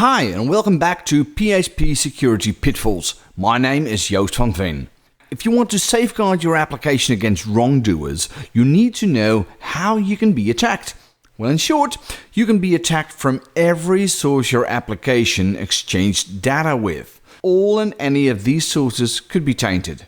Hi and welcome back to PHP Security Pitfalls. My name is Joost van Veen. If you want to safeguard your application against wrongdoers, you need to know how you can be attacked. Well, in short, you can be attacked from every source your application exchanged data with. All and any of these sources could be tainted.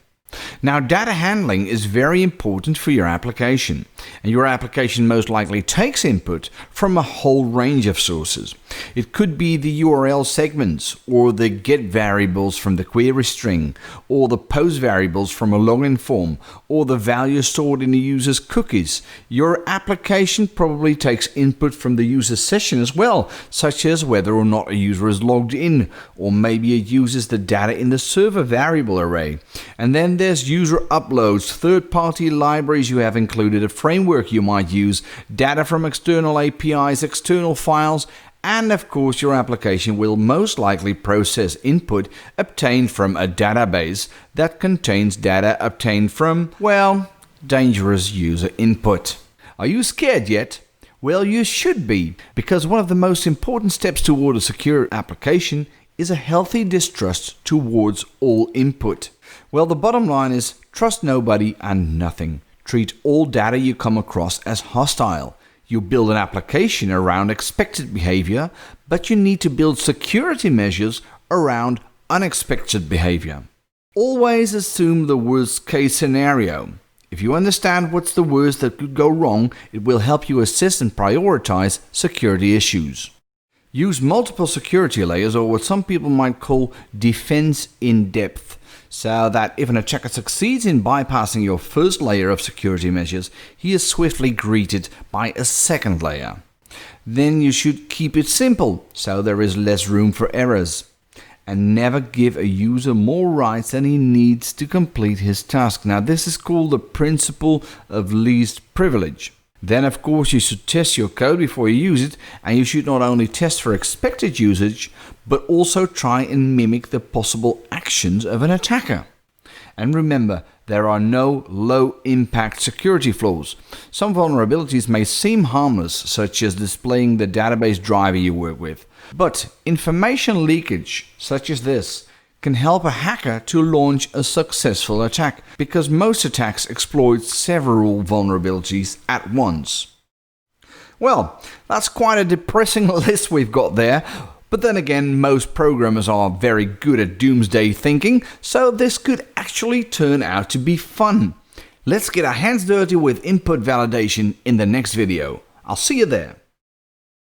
Now, data handling is very important for your application, and your application most likely takes input from a whole range of sources. It could be the URL segments, or the get variables from the query string, or the post variables from a login form, or the value stored in the user's cookies. Your application probably takes input from the user session as well, such as whether or not a user is logged in, or maybe it uses the data in the server variable array. And then there's user uploads, third-party libraries you have included, a framework you might use, data from external APIs, external files, and of course your application will most likely process input obtained from a database that contains data obtained from, well, dangerous user input. Are you scared yet? Well, you should be, because one of the most important steps toward a secure application is a healthy distrust towards all input. Well, the bottom line is trust nobody and nothing. Treat all data you come across as hostile. You build an application around expected behavior, but you need to build security measures around unexpected behavior. Always assume the worst case scenario. If you understand what's the worst that could go wrong, it will help you assess and prioritize security issues. Use multiple security layers, or what some people might call defense in depth, so that if an attacker succeeds in bypassing your first layer of security measures, he is swiftly greeted by a second layer. Then you should keep it simple, so there is less room for errors. And never give a user more rights than he needs to complete his task. Now, this is called the principle of least privilege. Then, of course, you should test your code before you use it, and you should not only test for expected usage, but also try and mimic the possible actions of an attacker. And remember, there are no low-impact security flaws. Some vulnerabilities may seem harmless, such as displaying the database driver you work with. But information leakage, such as this, can help a hacker to launch a successful attack, because most attacks exploit several vulnerabilities at once. Well, that's quite a depressing list we've got there, but then again, most programmers are very good at doomsday thinking, so this could actually turn out to be fun. Let's get our hands dirty with input validation in the next video. I'll see you there.